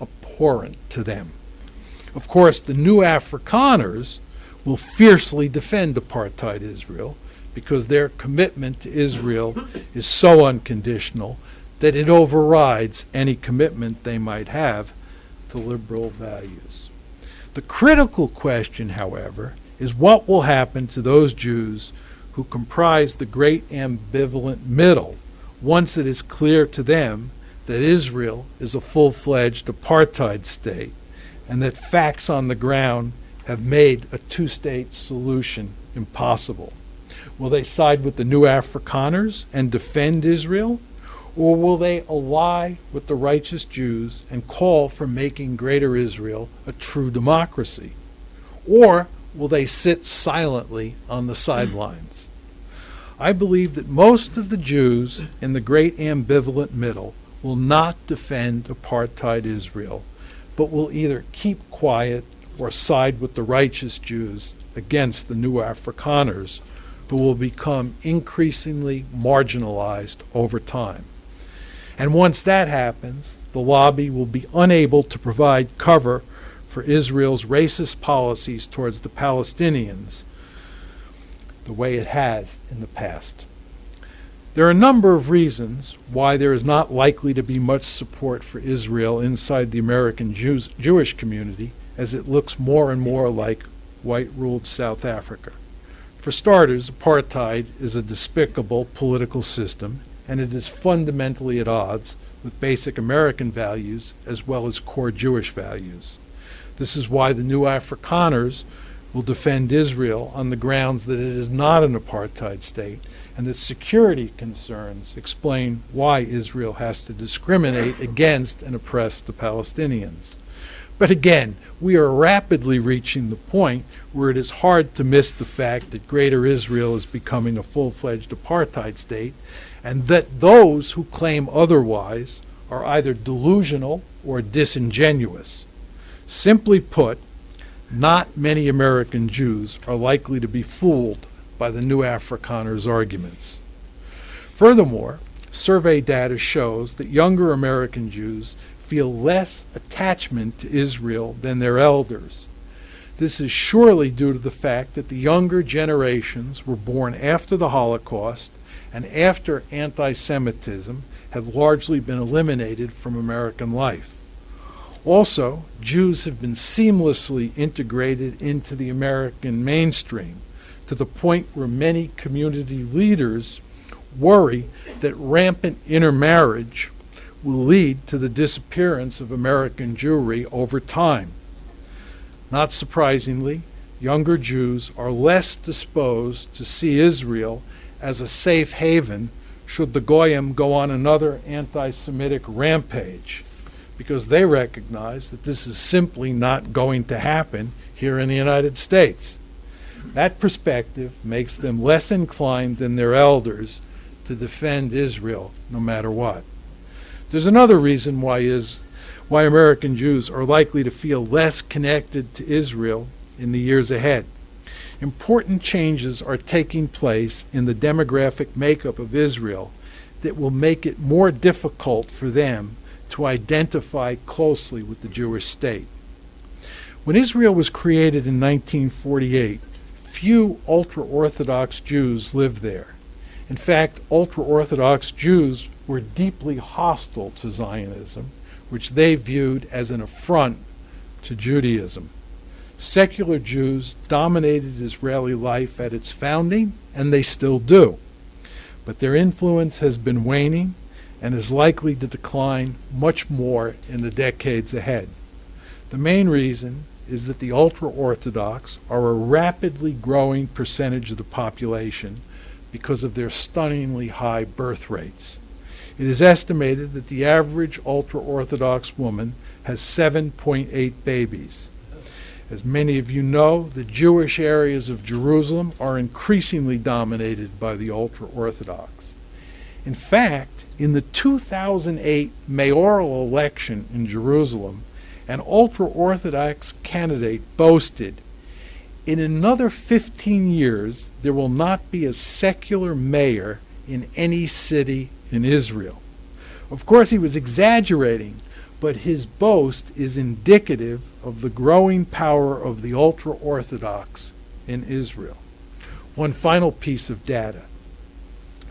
abhorrent to them. Of course, the new Afrikaners will fiercely defend apartheid Israel because their commitment to Israel is so unconditional that it overrides any commitment they might have to liberal values. The critical question, however, is what will happen to those Jews who comprise the great ambivalent middle once it is clear to them that Israel is a full-fledged apartheid state and that facts on the ground have made a two-state solution impossible. Will they side with the new Afrikaners and defend Israel? Or will they ally with the righteous Jews and call for making Greater Israel a true democracy? Or will they sit silently on the sidelines? I believe that most of the Jews in the great ambivalent middle will not defend apartheid Israel, but will either keep quiet or side with the righteous Jews against the new Afrikaners, who will become increasingly marginalized over time. And once that happens, the lobby will be unable to provide cover for Israel's racist policies towards the Palestinians the way it has in the past. There are a number of reasons why there is not likely to be much support for Israel inside the American Jewish community, as it looks more and more like white-ruled South Africa. For starters, apartheid is a despicable political system, and it is fundamentally at odds with basic American values as well as core Jewish values. This is why the new Afrikaners will defend Israel on the grounds that it is not an apartheid state, and that security concerns explain why Israel has to discriminate against and oppress the Palestinians. But again, we are rapidly reaching the point where it is hard to miss the fact that Greater Israel is becoming a full-fledged apartheid state, and that those who claim otherwise are either delusional or disingenuous. Simply put, not many American Jews are likely to be fooled by the new Afrikaners' arguments. Furthermore, survey data shows that younger American Jews feel less attachment to Israel than their elders. This is surely due to the fact that the younger generations were born after the Holocaust and after anti-Semitism had largely been eliminated from American life. Also, Jews have been seamlessly integrated into the American mainstream, to the point where many community leaders worry that rampant intermarriage will lead to the disappearance of American Jewry over time. Not surprisingly, younger Jews are less disposed to see Israel as a safe haven should the Goyim go on another anti-Semitic rampage, because they recognize that this is simply not going to happen here in the United States. That perspective makes them less inclined than their elders to defend Israel no matter what. There's another reason why American Jews are likely to feel less connected to Israel in the years ahead. Important changes are taking place in the demographic makeup of Israel that will make it more difficult for them to identify closely with the Jewish state. When Israel was created in 1948, few ultra-Orthodox Jews lived there. In fact, ultra-Orthodox Jews were deeply hostile to Zionism, which they viewed as an affront to Judaism. Secular Jews dominated Israeli life at its founding, and they still do. But their influence has been waning and is likely to decline much more in the decades ahead. The main reason is that the ultra-Orthodox are a rapidly growing percentage of the population because of their stunningly high birth rates. It is estimated that the average ultra-Orthodox woman has 7.8 babies. As many of you know, the Jewish areas of Jerusalem are increasingly dominated by the ultra-Orthodox. In fact, in the 2008 mayoral election in Jerusalem, an ultra-Orthodox candidate boasted, "In another 15 years, there will not be a secular mayor in any city in Israel." Of course, he was exaggerating, but his boast is indicative of the growing power of the ultra-Orthodox in Israel. One final piece of data.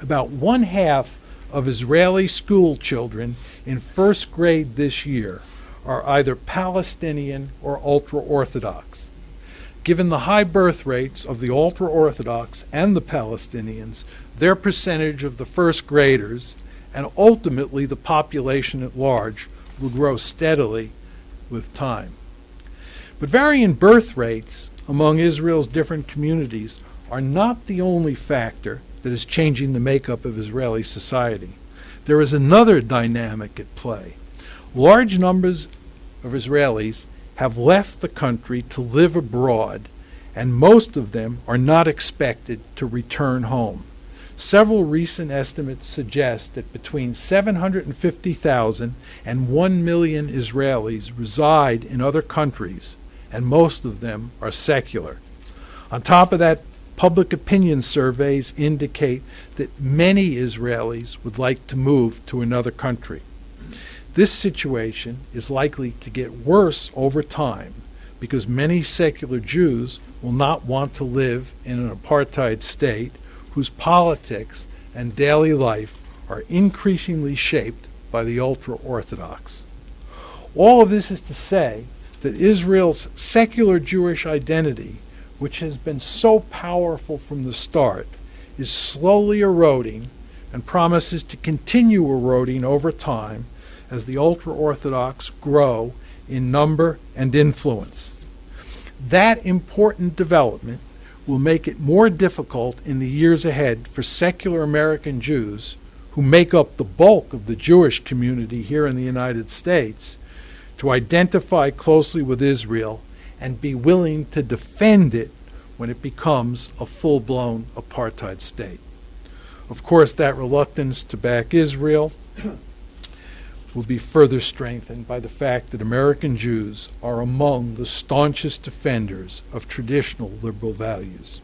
About one half of Israeli school children in first grade this year are either Palestinian or ultra-Orthodox. Given the high birth rates of the ultra-Orthodox and the Palestinians, their percentage of the first graders, and ultimately the population at large, will grow steadily with time. But varying birth rates among Israel's different communities are not the only factor that is changing the makeup of Israeli society. There is another dynamic at play. Large numbers of Israelis have left the country to live abroad, and most of them are not expected to return home. Several recent estimates suggest that between 750,000 and 1 million Israelis reside in other countries, and most of them are secular. On top of that, public opinion surveys indicate that many Israelis would like to move to another country. This situation is likely to get worse over time because many secular Jews will not want to live in an apartheid state whose politics and daily life are increasingly shaped by the ultra-Orthodox. All of this is to say that Israel's secular Jewish identity, which has been so powerful from the start, is slowly eroding and promises to continue eroding over time as the ultra-Orthodox grow in number and influence. That important development will make it more difficult in the years ahead for secular American Jews, who make up the bulk of the Jewish community here in the United States, to identify closely with Israel and be willing to defend it when it becomes a full-blown apartheid state. Of course, that reluctance to back Israel will be further strengthened by the fact that American Jews are among the staunchest defenders of traditional liberal values.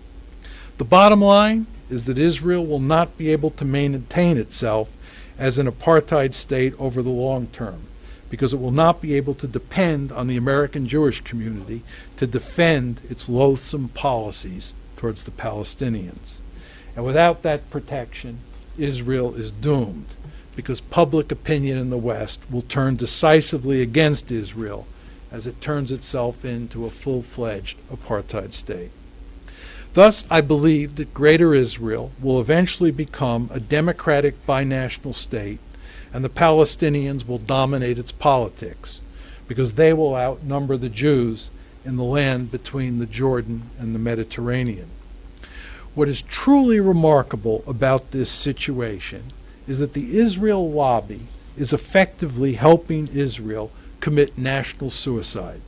The bottom line is that Israel will not be able to maintain itself as an apartheid state over the long term, because it will not be able to depend on the American Jewish community to defend its loathsome policies towards the Palestinians. And without that protection, Israel is doomed, because public opinion in the West will turn decisively against Israel as it turns itself into a full-fledged apartheid state. Thus, I believe that Greater Israel will eventually become a democratic binational state, and the Palestinians will dominate its politics, because they will outnumber the Jews in the land between the Jordan and the Mediterranean. What is truly remarkable about this situation is that the Israel lobby is effectively helping Israel commit national suicide.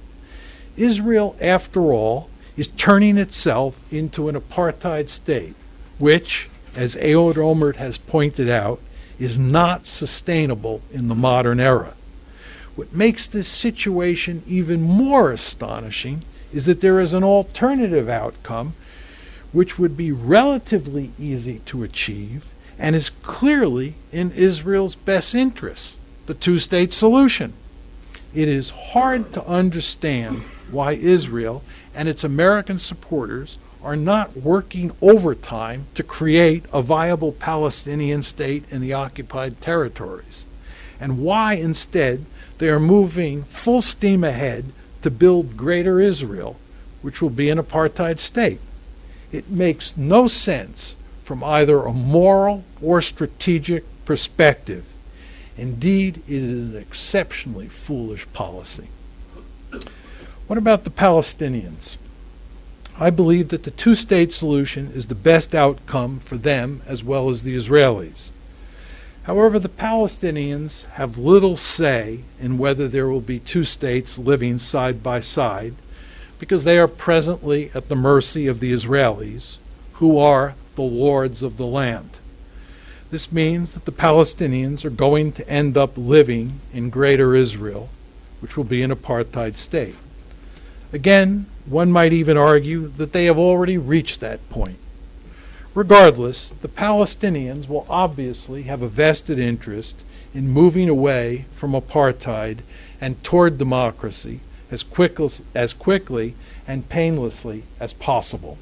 Israel, after all, is turning itself into an apartheid state, which, as Ehud Olmert has pointed out, is not sustainable in the modern era. What makes this situation even more astonishing is that there is an alternative outcome which would be relatively easy to achieve and is clearly in Israel's best interest, the two-state solution. It is hard to understand why Israel and its American supporters are not working overtime to create a viable Palestinian state in the occupied territories, and why instead they are moving full steam ahead to build Greater Israel, which will be an apartheid state. It makes no sense from either a moral or strategic perspective. Indeed, it is an exceptionally foolish policy. What about the Palestinians? I believe that the two-state solution is the best outcome for them as well as the Israelis. However, the Palestinians have little say in whether there will be two states living side by side, because they are presently at the mercy of the Israelis, who are the lords of the land. This means that the Palestinians are going to end up living in Greater Israel, which will be an apartheid state. Again, one might even argue that they have already reached that point. Regardless, the Palestinians will obviously have a vested interest in moving away from apartheid and toward democracy as quickly and painlessly as possible.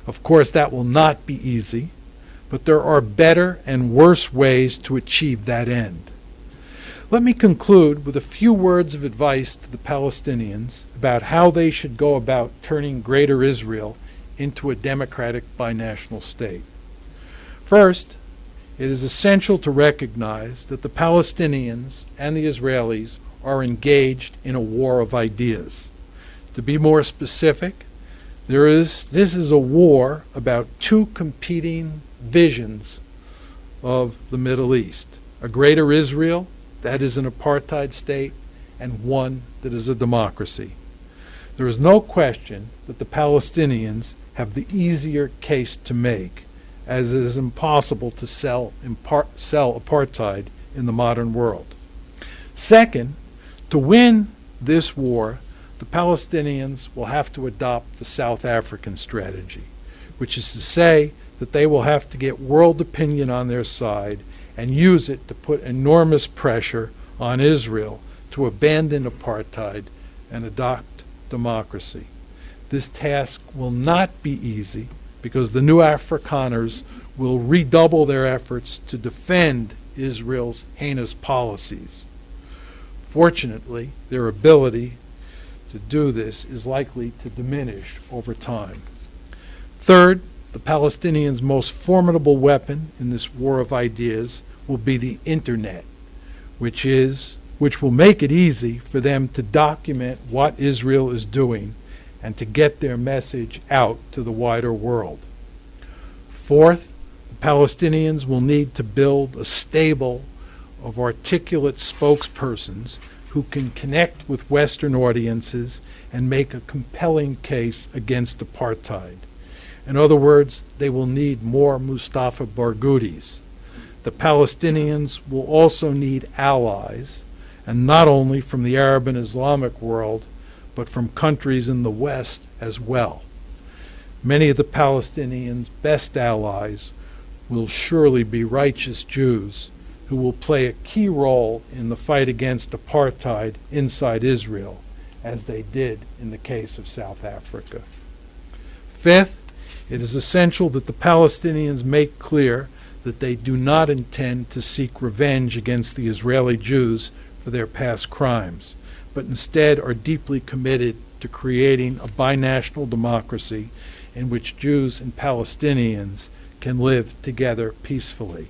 Of course, that will not be easy, but there are better and worse ways to achieve that end. Let me conclude with a few words of advice to the Palestinians about how they should go about turning Greater Israel into a democratic binational state. First, it is essential to recognize that the Palestinians and the Israelis are engaged in a war of ideas. To be more specific, this is a war about two competing visions of the Middle East: a Greater Israel that is an apartheid state, and one that is a democracy. There is no question that the Palestinians have the easier case to make, as it is impossible to sell apartheid in the modern world. Second, to win this war, the Palestinians will have to adopt the South African strategy, which is to say that they will have to get world opinion on their side and use it to put enormous pressure on Israel to abandon apartheid and adopt democracy. This task will not be easy, because the new Afrikaners will redouble their efforts to defend Israel's heinous policies. Fortunately, their ability to do this is likely to diminish over time. Third, the Palestinians' most formidable weapon in this war of ideas will be the internet, which will make it easy for them to document what Israel is doing and to get their message out to the wider world. Fourth, the Palestinians will need to build a stable of articulate spokespersons who can connect with Western audiences and make a compelling case against apartheid. In other words, they will need more Mustafa Barghoutis. The Palestinians will also need allies, and not only from the Arab and Islamic world, but from countries in the West as well. Many of the Palestinians' best allies will surely be righteous Jews who will play a key role in the fight against apartheid inside Israel, as they did in the case of South Africa. Fifth, it is essential that the Palestinians make clear that they do not intend to seek revenge against the Israeli Jews for their past crimes, but instead are deeply committed to creating a binational democracy in which Jews and Palestinians can live together peacefully.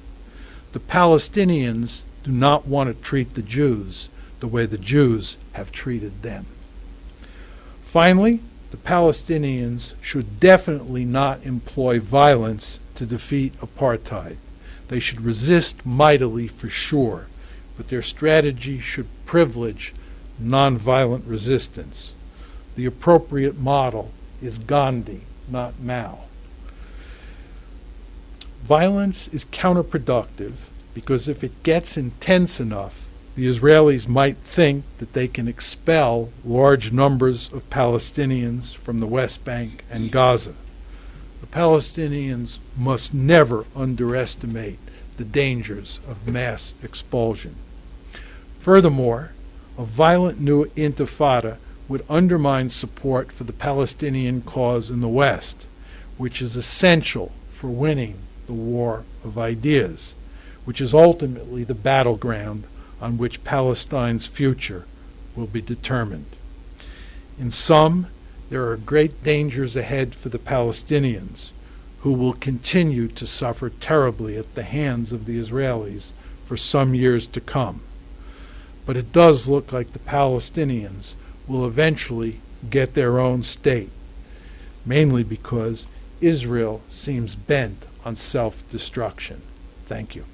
The Palestinians do not want to treat the Jews the way the Jews have treated them. Finally, the Palestinians should definitely not employ violence to defeat apartheid. They should resist mightily for sure, but their strategy should privilege nonviolent resistance. The appropriate model is Gandhi, not Mao. Violence is counterproductive because if it gets intense enough, the Israelis might think that they can expel large numbers of Palestinians from the West Bank and Gaza. The Palestinians must never underestimate the dangers of mass expulsion. Furthermore, a violent new intifada would undermine support for the Palestinian cause in the West, which is essential for winning the war of ideas, which is ultimately the battleground on which Palestine's future will be determined. In sum, there are great dangers ahead for the Palestinians, who will continue to suffer terribly at the hands of the Israelis for some years to come. But it does look like the Palestinians will eventually get their own state, mainly because Israel seems bent on self-destruction. Thank you.